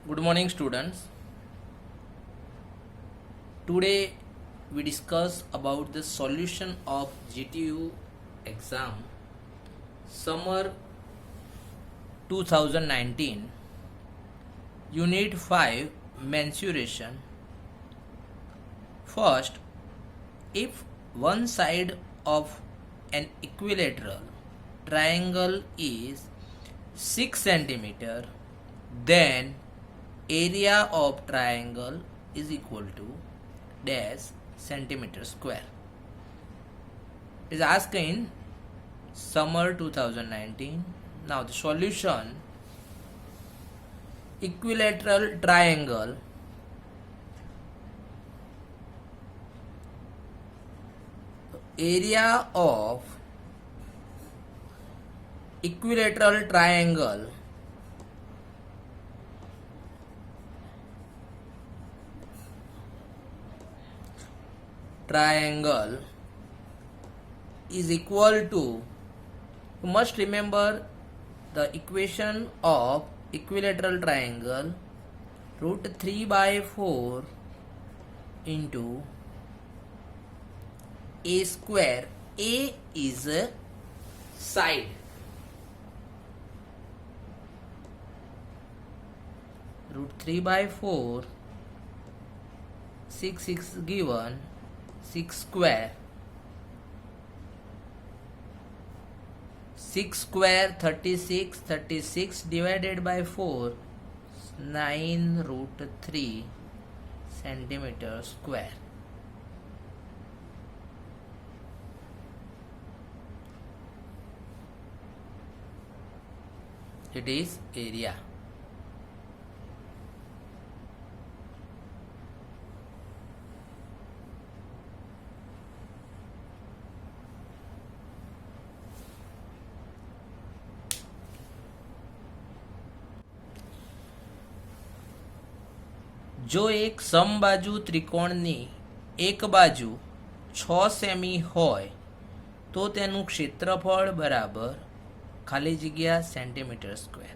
Good morning, students. Today we discuss about the solution of GTU exam summer 2019 unit 5 mensuration. First, if one side of an equilateral triangle is 6 centimeter, then area of triangle is equal to dash centimeter square. It is asked in summer 2019. Now the solution: equilateral triangle area of equilateral triangle is equal to, you must remember the equation of equilateral triangle, root 3 by 4 into a square. A is a side, root 3 by 4, 6 given, 6 square, 6 square 36, 36 divided by 4, 9 root 3 centimeter square. It is area. જો એક સમબાજુ ત્રિકોણની એક બાજુ 6 semi હોય તો તેનું ક્ષેત્રફળ બરાબર ખાલી જગ્યા સેન્ટીમીટર સ્ક્વેર.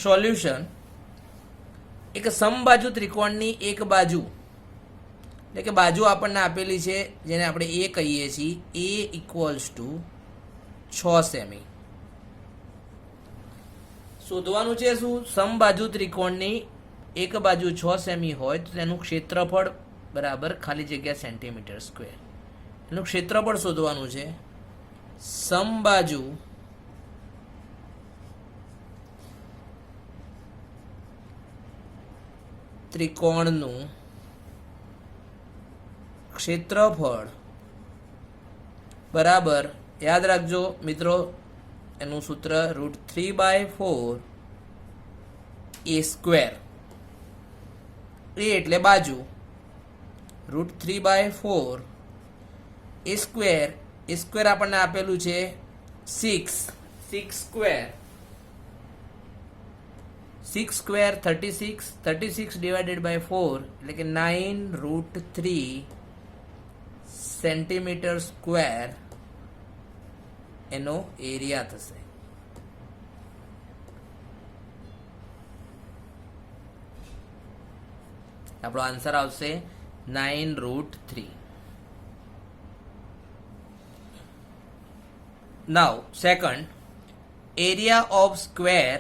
સોલ્યુશન: એક સમબાજુ ત્રિકોણની એક બાજુ એટલે કે બાજુ આપણને આપેલી છે જેને આપણે એ કહીએ છીએ. એ ઇક્વલ્સ ટુ 6 સેમી. શોધવાનું છે શું? સમબાજુ ત્રિકોણની એક બાજુ 6 સેમી હોય તો તેનું ક્ષેત્રફળ બરાબર ખાલી જગ્યા સેન્ટીમીટર સ્ક્વેર. એનું ક્ષેત્રફળ શોધવાનું છે. સમબાજુ ત્રિકોણનું ક્ષેત્રફળ બરાબર, યાદ રાખજો મિત્રો, એનું સૂત્ર root 3 by 4 a square. A એટલે બાજુ, root 3 by 4 a square. A square આપણને આપેલું છે 6 સ્ક્વેર, 6 સ્ક્વેર 36, 36 ડિવાઇડેડ બાય 4 એટલે કે 9 રૂટ 3 સેન્ટીમીટર સ્ક્વેર એનો એરિયા થશે. આપણો આન્સર આવશે 9 route 3. Now second, area of square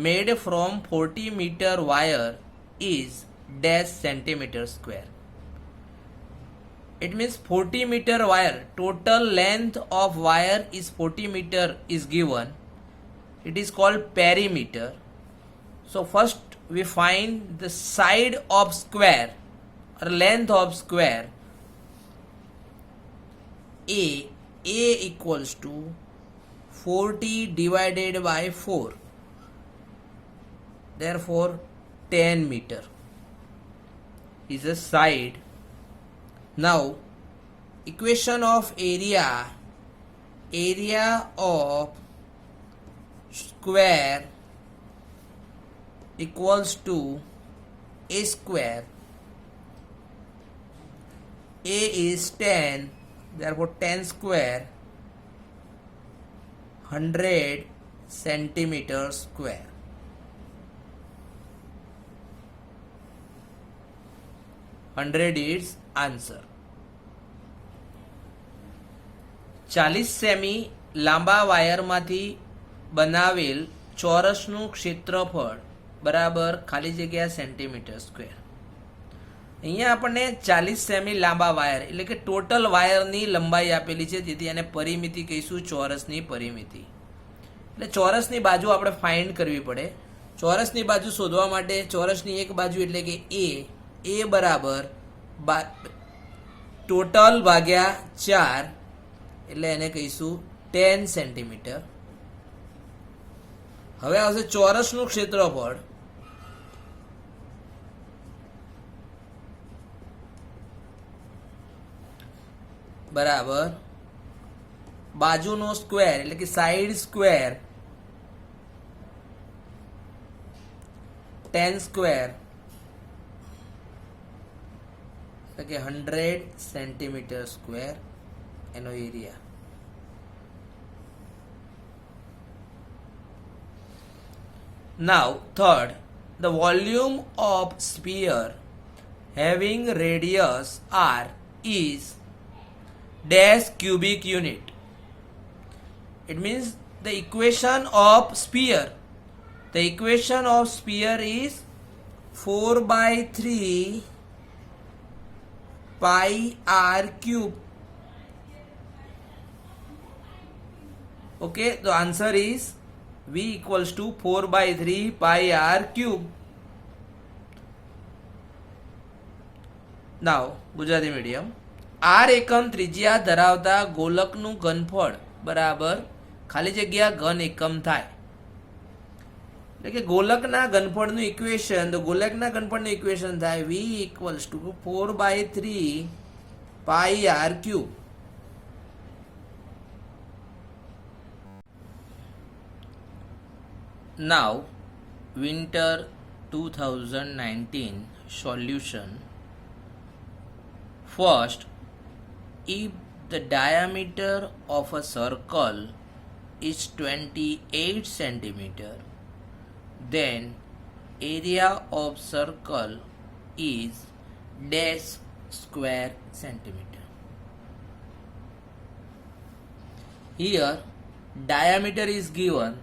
made from 40 meter wire is dash centimeter square. It means 40 meter wire, total length of wire is 40 meter is given. It is called perimeter. So first we find the side of square or length of square. A equals to 40 divided by 4, therefore 10 meter is a side. Now equation of area of square equals to a square. A is 10, therefore 10 square 100 centimeter square. 100 is answer. 40 semi લાંબા વાયરમાંથી બનાવેલ ચોરસનું ક્ષેત્રફળ બરાબર ખાલી જગ્યા centimetre square. અહીંયા આપણને 40 semi લાંબા wire એટલે કે ટોટલ વાયરની લંબાઈ આપેલી છે, જેથી એને પરિમિતિ કહીશું, ચોરસની પરિમિતિ. એટલે ચોરસની બાજુ આપણે ફાઇન્ડ કરવી પડે. ચોરસની બાજુ શોધવા માટે ચોરસની એક બાજુ એટલે કે એ બરાબર ટોટલ ભાગ્યા 4 એટલે એને કહીશું 10 સેન્ટીમીટર. હવે આવશે ચોરસનું ક્ષેત્રફળ બરાબર બાજુનો સ્ક્વેર એટલે કે સાઈડ સ્ક્વેર 10 સ્ક્વેર એટલે કે 100 સેન્ટીમીટર સ્ક્વેર એનો area. Now, third, the volume of sphere having radius r is dash cubic unit. It means the equation of sphere. The equation of sphere is 4 by 3 pi r cube. Okay, the answer is V equals to 4 by 3 pi r cube. Now, Gujarati medium. r એકમ ત્રિજ્યા ધરાવતા ગોલકનું ઘનફળ બરાબર ખાલી જગ્યા ઘન એકમ થાય. એટલે કે ગોલકના ઘનફળનું ઇક્વેશન, તો ગોલકના ઘનફળનું ઇક્વેશન થાય V equals to 4 by 3 pi r cube. Now, winter 2019 solution. First, if the diameter of a circle is 28 centimeter, then area of circle is dash square centimeter. Here, diameter is given.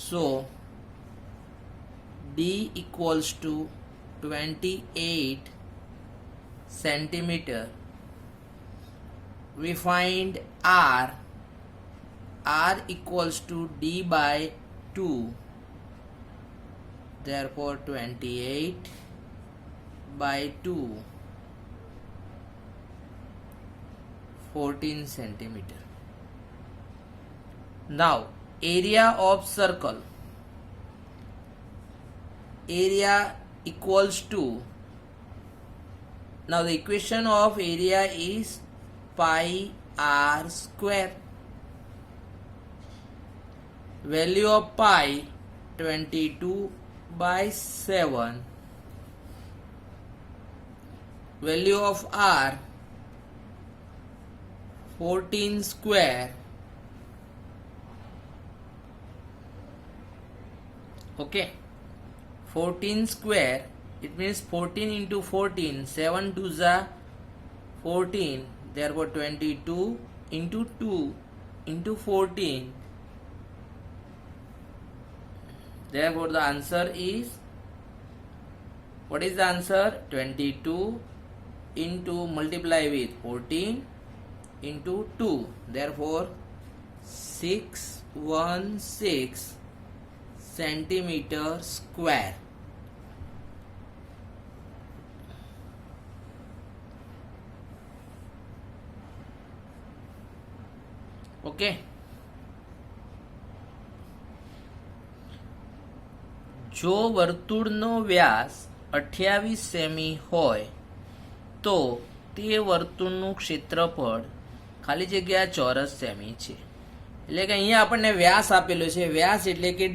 So, D equals to 28 centimeter. We find R equals to D by 2. Therefore, 28 by 2, 14 centimeter. Now, area of circle, area equals to, now the equation of area is pi r square. Value of pi 22 by 7. Value of r 14 square. Okay, 14 square, it means 14 into 14, 7 to the 14, therefore 22 into 2 into 14, therefore the answer is, what is the answer? 22 into multiply with 14 into 2, therefore 616 centimeter square. Okay, જો વર્તુળનો વ્યાસ 28 semi હોય તો તે વર્તુળનું ક્ષેત્રફળ ખાલી જગ્યા ચોરસ સેમી છે. એટલે કે અહીંયા આપણને વ્યાસ આપેલો છે, વ્યાસ એટલે કે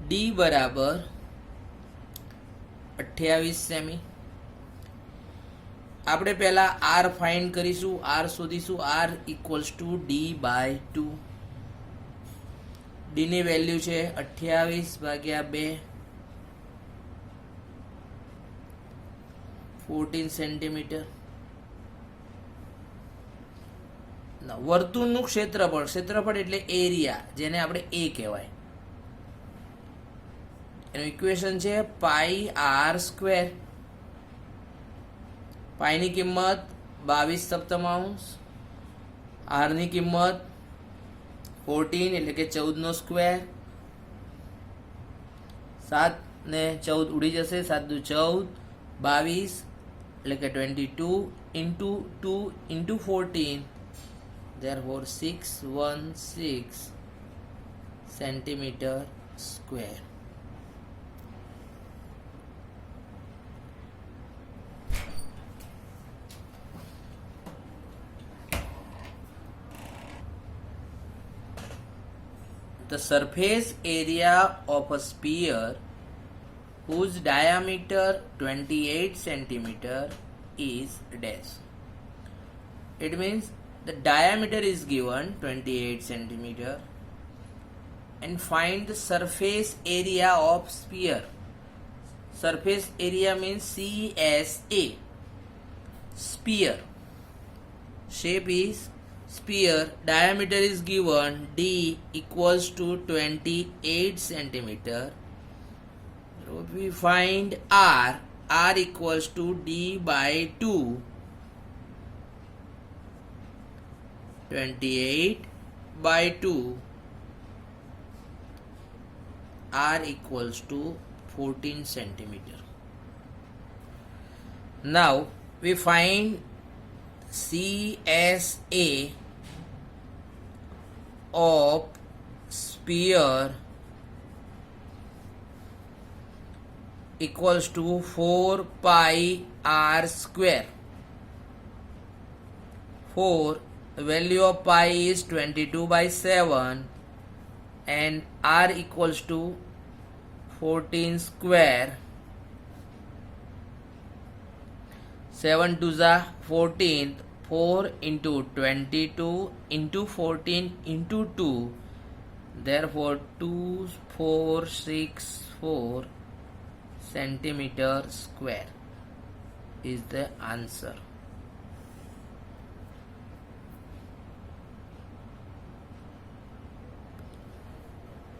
D બરાબર 28 સેમી. આપણે પહેલા R ફાઇન્ડ કરીશું, R શોધીશું. R equals to D by 2. D ની વેલ્યુ છે 28 ભાગ્યા 2, 14 સેન્ટીમીટર. વર્તુળનું ક્ષેત્રફળ, ક્ષેત્રફળ એટલે એરિયા, જેને આપણે એ કહેવાય. એનું ઇક્વેશન છે પાઈ આર સ્ક્વેર. પાઈની કિંમત 22/7, આરની કિંમત 14 એટલે કે 14 નો સ્ક્વેર. 7 ને 14 ઉડી જશે, 7 દુ 14, 22 એટલે કે 22 into 2 into 14, therefore 616 centimetre square. The surface area of a sphere whose diameter 28 centimeter is dash. It means the diameter is given 28 centimeter and find the surface area of sphere. Surface area means CSA. Sphere. Shape is sphere. Diameter is given D equals to 28 centimeter. So we find R. R equals to D by 2. 28 by 2. R equals to 14 centimeter. Now we find CSA of sphere equals to 4 pi r square. 4, the value of pi is 22/7 and r equals to 14 square. 7 to the 14th, 4 into 22 into 14 into 2, therefore 2464 centimeter square is the answer.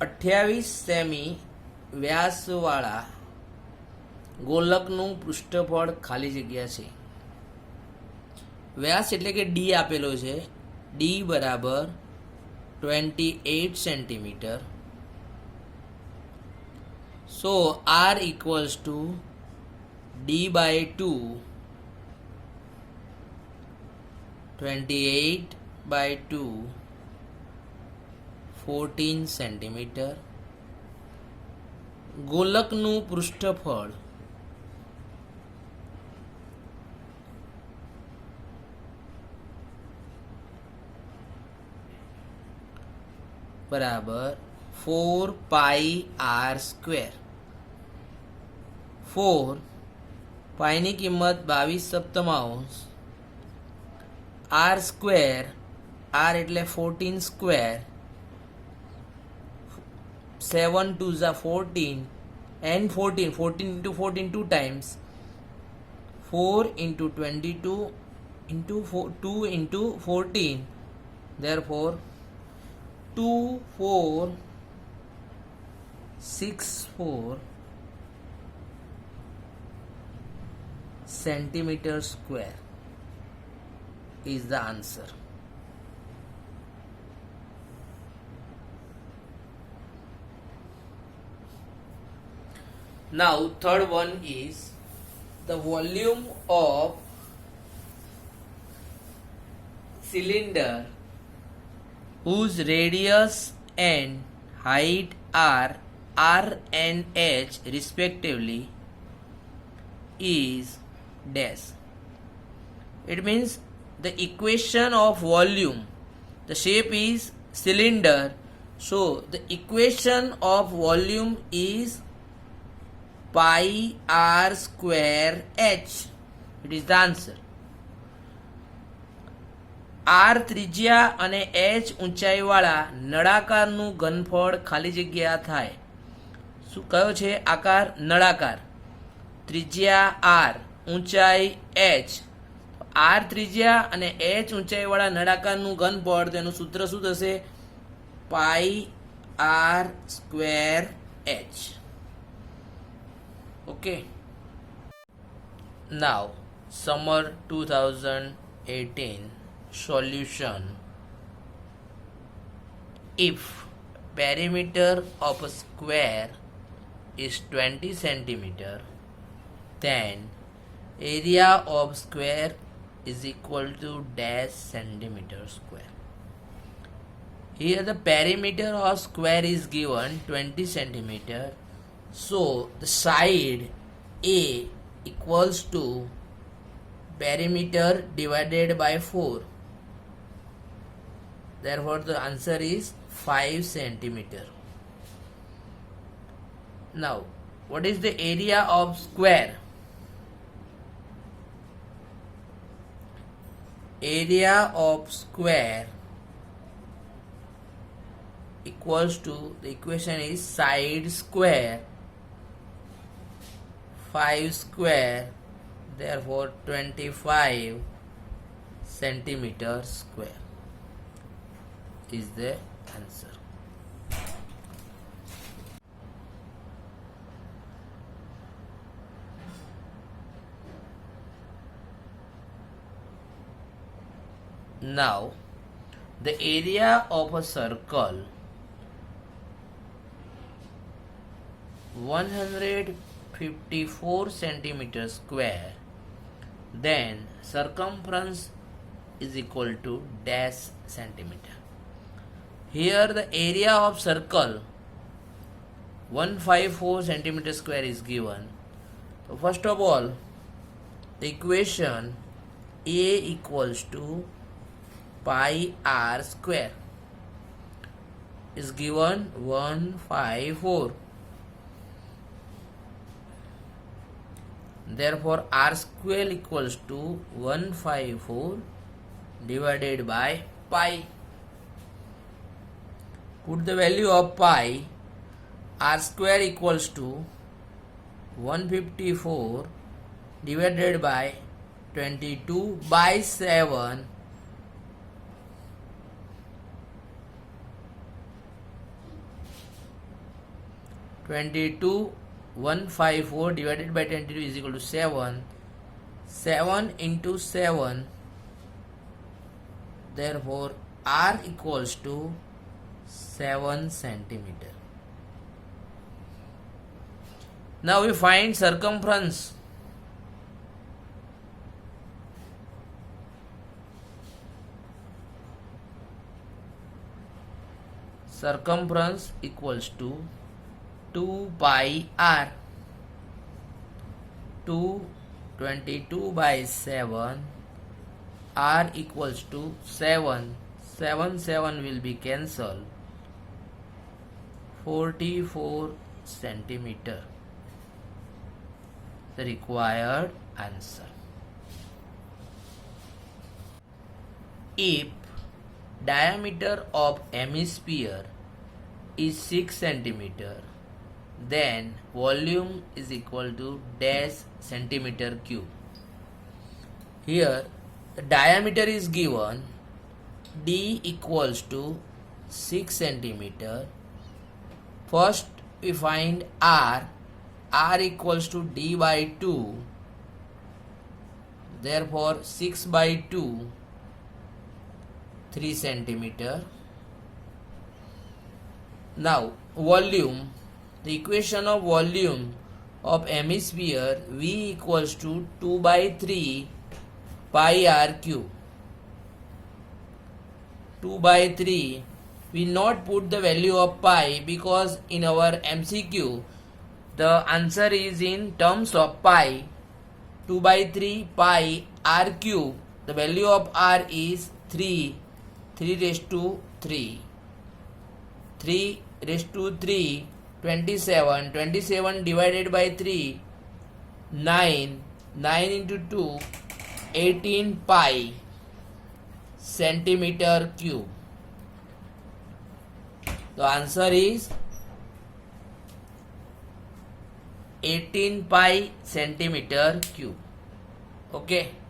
अठ्यावीस सेमी व्यासवाળા ગોલકનું પૃષ્ઠફળ ખાલી જગ્યા છે. વ્યાસ એટલે કે ડી આપેલો છે. ડી બરાબર 28 centimetre. So r equals to d by 2, 28 by 2, 14 centimetre. ગોલકનું પૃષ્ઠફળ બરાબર 4 પાઈ આર સ્ક્વેર. 4 પાઈની કિંમત 22/7, આર સ્ક્વેર, આર એટલે 14 square, 7 to the 14 and 14 into 14 2 times, 4 into 22 into 2 into 14, therefore 2464 centimeter square is the answer. Now third one is the volume of cylinder whose radius and height are r and h respectively is dash. It means the equation of volume, the shape is cylinder, so the equation of volume is pi r square h. It is the answer. r ત્રિજ્યા અને h ઊંચાઈવાળા નળાકારનું ઘનફળ ખાલી જગ્યા થાય. શું કયો છે આકાર? નળાકાર. ત્રિજ્યા r, ઊંચાઈ h, r ત્રિજ્યા અને h ઊંચાઈવાળા નળાકારનું ઘનફળ, તેનું સૂત્ર શું થશે? પાઈ r square h. Okay. Now, summer 2018 solution. If perimeter of a square is 20 centimeter, then area of square is equal to dash centimeter square. Here the perimeter of square is given 20 centimeter. So the side A equals to perimeter divided by 4. Therefore the answer is 5 centimeter. Now, what is the area of square? Area of square equals to, the equation is side square 5 square, therefore 25 centimeter square is the answer. Now, the area of a circle 154 centimeter square, then circumference is equal to dash centimeter. Here the area of circle 154 centimeter square is given. So first of all, the equation A equals to pi r square is given 154. Therefore r square equals to 154 divided by pi. Put the value of pi. R square equals to 154 divided by 22 by 7. 154 divided by 22 is equal to 7. 7 into 7. Therefore, R equals to 7 centimeter. Now we find circumference. Circumference equals to 2 pi r. 22 by 7. R equals to 7. 7 will be cancelled. 44 centimeter. The required answer. If diameter of hemisphere is 6 centimeter, then volume is equal to dash centimeter cube. Here the diameter is given, D equals to 6 centimeter. First we find R. R equals to D by 2. Therefore 6 by 2, 3 centimeter. Now volume. The equation of volume of hemisphere V equals to 2 by 3 pi r cube. 2 by 3. We not put the value of pi because in our MCQ the answer is in terms of pi. 2 by 3 pi r cube. The value of r is 3. 3 raised to 3. 3 raised to 3. 27. 27 divided by 3. 9. 9 into 2. 18 pi centimeter cube. The answer is 18 pi centimeter cube. Okay.